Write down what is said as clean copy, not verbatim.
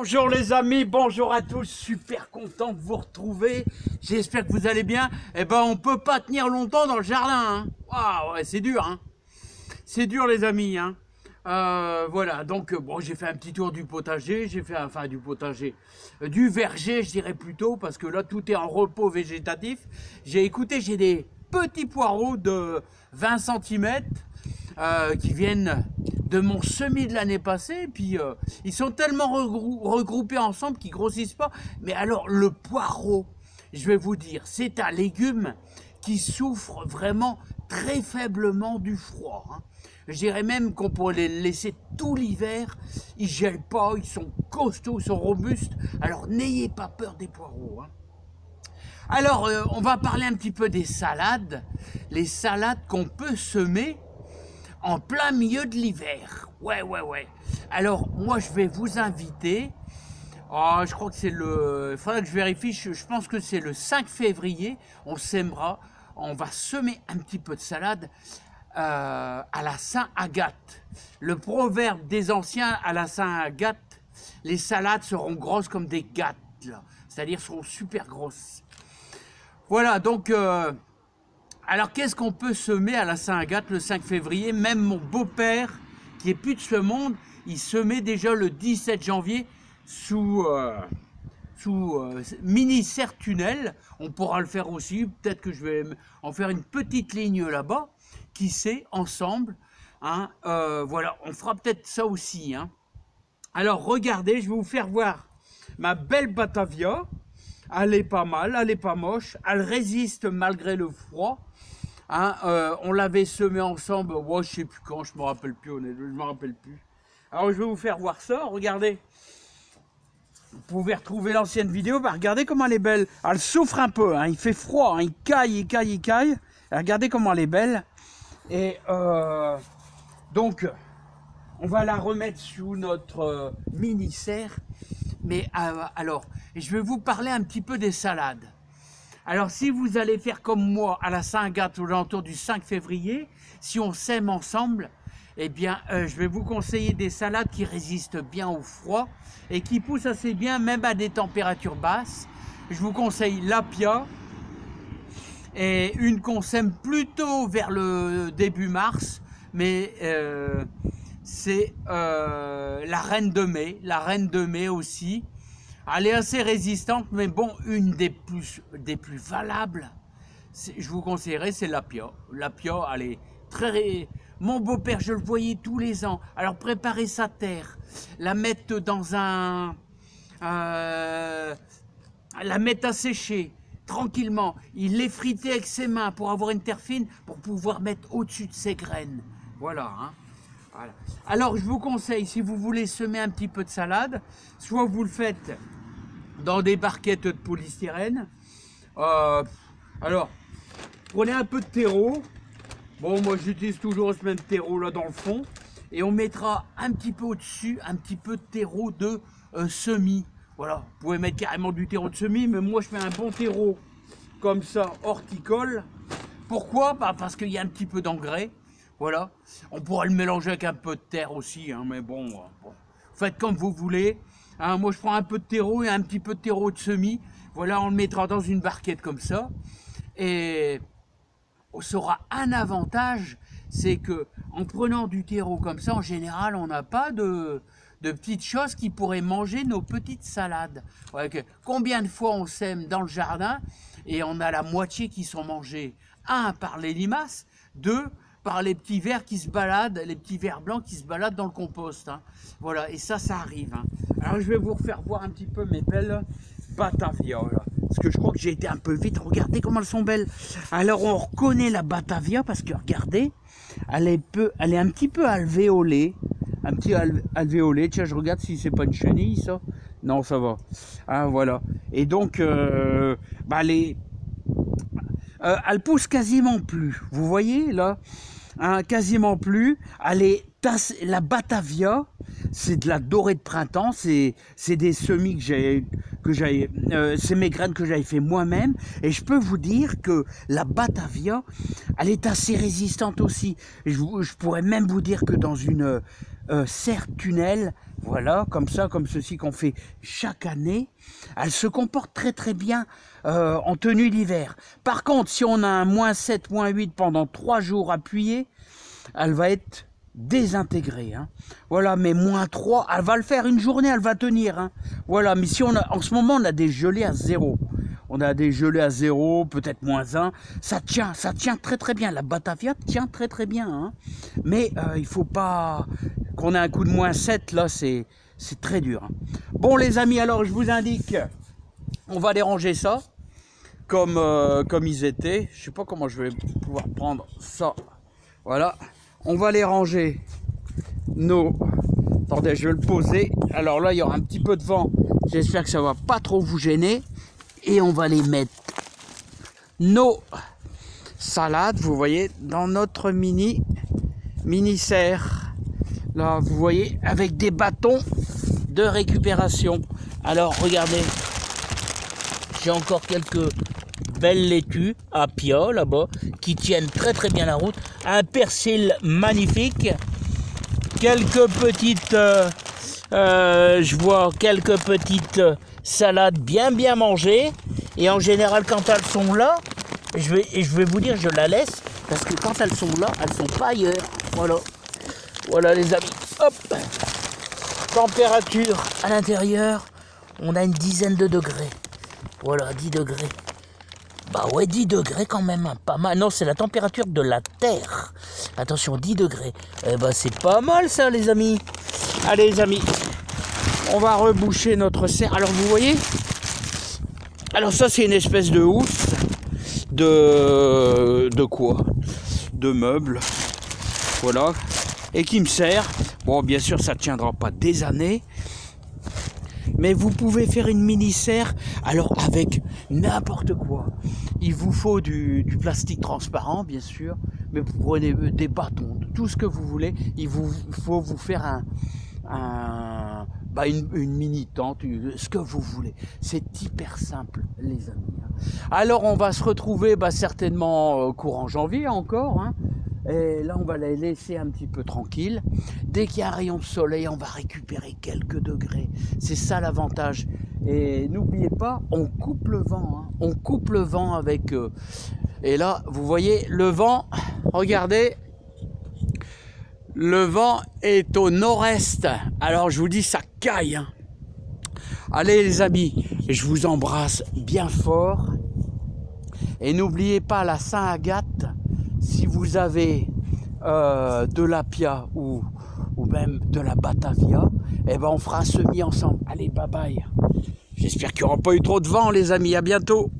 Bonjour les amis, bonjour à tous, super content de vous retrouver. J'espère que vous allez bien. Eh ben on peut pas tenir longtemps dans le jardin. Hein. Ah ouais, c'est dur. Hein. C'est dur les amis. Hein. Voilà, donc bon, j'ai fait un petit tour du potager, j'ai fait enfin du potager, du verger, je dirais plutôt, parce que là tout est en repos végétatif. J'ai des petits poireaux de 20 cm qui viennent de mon semis de l'année passée, puis ils sont tellement regroupés ensemble qu'ils grossissent pas. Mais alors le poireau, je vais vous dire, c'est un légume qui souffre vraiment très faiblement du froid. Hein. Je dirais même qu'on pourrait les laisser tout l'hiver, ils gèlent pas, ils sont costauds, ils sont robustes. Alors n'ayez pas peur des poireaux. Hein. Alors on va parler un petit peu des salades, les salades qu'on peut semer en plein milieu de l'hiver. Ouais. Alors, moi, je vais vous inviter. Oh, je crois que c'est le... Il faudrait que je vérifie. Je pense que c'est le 5 février. On sèmera. On va semer un petit peu de salade à la Saint-Agathe. Le proverbe des anciens à la Saint-Agathe, les salades seront grosses comme des gâtes. C'est-à-dire seront super grosses. Voilà, donc... alors, qu'est-ce qu'on peut semer à la Saint-Agathe le 5 février? Même mon beau-père, qui est plus de ce monde, il semait déjà le 17 janvier sous mini serre-tunnel. On pourra le faire aussi. Peut-être que je vais en faire une petite ligne là-bas. Qui sait, ensemble. Hein, voilà, on fera peut-être ça aussi. Hein. Alors, regardez, je vais vous faire voir ma belle Batavia. Elle est pas mal, elle est pas moche. Elle résiste malgré le froid. Hein, on l'avait semé ensemble, ouais, je sais plus quand, je me rappelle plus, honnêtement, je me rappelle plus. Alors je vais vous faire voir ça, regardez. Vous pouvez retrouver l'ancienne vidéo, bah, regardez comment elle est belle. Elle souffre un peu, hein, il fait froid, hein, il caille. Et regardez comment elle est belle. Et donc, on va la remettre sous notre mini-serre. Mais alors, je vais vous parler un petit peu des salades. Alors, si vous allez faire comme moi à la Saint-Agathe aux alentours du 5 février, si on sème ensemble, eh bien, je vais vous conseiller des salades qui résistent bien au froid et qui poussent assez bien, même à des températures basses. Je vous conseille l'Apia et une qu'on sème plutôt vers le début mars, mais c'est la Reine de Mai. La Reine de Mai aussi. Elle est assez résistante, mais bon, une des plus valables, je vous conseillerais, c'est l'Apia. L'Apia, elle est très... Mon beau-père, je le voyais tous les ans. Alors, préparer sa terre, la mettre dans un... la mettre à sécher, tranquillement. Il l'effritait avec ses mains pour avoir une terre fine, pour pouvoir mettre au-dessus de ses graines. Voilà, hein. Voilà. Alors, je vous conseille, si vous voulez semer un petit peu de salade, soit vous le faites dans des barquettes de polystyrène. Alors, prenez un peu de terreau. Bon, moi, j'utilise toujours ce même terreau là dans le fond. Et on mettra un petit peu au-dessus, un petit peu de terreau de semis. Voilà, vous pouvez mettre carrément du terreau de semis, mais moi, je fais un bon terreau comme ça, horticole. Pourquoi? Bah, parce qu'il y a un petit peu d'engrais. Voilà, on pourra le mélanger avec un peu de terre aussi, hein, mais bon, faites comme vous voulez. Hein, moi, je prends un peu de terreau et un petit peu de terreau de semis. Voilà, on le mettra dans une barquette comme ça. Et ça aura un avantage, c'est que en prenant du terreau comme ça, en général, on n'a pas de petites choses qui pourraient manger nos petites salades. Ouais, combien de fois on sème dans le jardin et on a la moitié qui sont mangés, 1 par les limaces, 2 par les petits vers qui se baladent, les petits vers blancs qui se baladent dans le compost. Hein. Voilà, et ça arrive. Hein. Alors, je vais vous refaire voir un petit peu mes belles Batavia. Là. Parce que je crois que j'ai été un peu vite. Regardez comment elles sont belles. Alors, on reconnaît la Batavia parce que, regardez, elle est un petit peu alvéolée. Un petit alvéolé. Tiens, je regarde si c'est pas une chenille, ça. Non, ça va. Ah, voilà. Et donc, elle pousse quasiment plus. Vous voyez, là, hein, quasiment plus. La Batavia, c'est de la dorée de printemps, c'est des semis c'est mes graines que j'avais fait moi-même, et je peux vous dire que la Batavia, elle est assez résistante aussi. Je pourrais même vous dire que dans une serre tunnel, Voilà, comme ça, comme ceci qu'on fait chaque année. Elle se comporte très très bien en tenue d'hiver. Par contre, si on a un -7, -8 pendant 3 jours appuyés, elle va être désintégrée. Hein. Voilà, mais -3, elle va le faire une journée, elle va tenir. Hein. Voilà, mais si on a, en ce moment, on a des gelées à 0. On a des gelées à 0, peut-être -1. Ça tient très très bien. La Batavia tient très très bien. Hein. Mais il ne faut pas qu'on ait un coup de -7, là, c'est très dur. Hein. Bon, les amis, alors je vous indique, on va les ranger ça, comme ils étaient. Je ne sais pas comment je vais pouvoir prendre ça. Voilà, on va les ranger. Attendez, je vais le poser. Alors là, il y aura un petit peu de vent. J'espère que ça ne va pas trop vous gêner. Et on va les mettre, nos salades, vous voyez, dans notre mini serre. Là, vous voyez, avec des bâtons de récupération. Alors, regardez, j'ai encore quelques belles laitues à Pia, là-bas, qui tiennent très très bien la route. Un persil magnifique. Quelques petites, je vois quelques petites salades bien mangées. Et en général, quand elles sont là, je vais vous dire, je la laisse, parce que quand elles sont là, elles sont pas ailleurs. Voilà. Voilà les amis. Hop. Température à l'intérieur, on a une dizaine de degrés. Voilà, 10 degrés. Bah ouais, 10 degrés quand même, hein, pas mal. Non, c'est la température de la terre. Attention, 10 degrés. Eh ben, c'est pas mal ça, les amis. Allez, les amis, on va reboucher notre serre. Alors, vous voyez, alors ça, c'est une espèce de housse de quoi? De meubles. Voilà. Et qui me sert. Bon, bien sûr, ça ne tiendra pas des années. Mais vous pouvez faire une mini-serre, alors avec n'importe quoi. Il vous faut du plastique transparent, bien sûr, mais vous prenez des bâtons, tout ce que vous voulez. Il faut vous faire une mini-tente, ce que vous voulez. C'est hyper simple, les amis. Alors, on va se retrouver certainement courant janvier encore, hein. Et là, on va les laisser un petit peu tranquilles. Dès qu'il y a un rayon de soleil, on va récupérer quelques degrés. C'est ça l'avantage. Et n'oubliez pas, on coupe le vent. Hein. On coupe le vent avec... et là, vous voyez, le vent, regardez, le vent est au nord-est. Alors, je vous dis, ça caille. Hein. Allez, les amis, je vous embrasse bien fort. Et n'oubliez pas la Saint-Agathe. Si vous avez de l'Apia ou même de la Batavia, eh ben on fera un semis ensemble. Allez, bye bye. J'espère qu'il n'y aura pas eu trop de vent, les amis. À bientôt.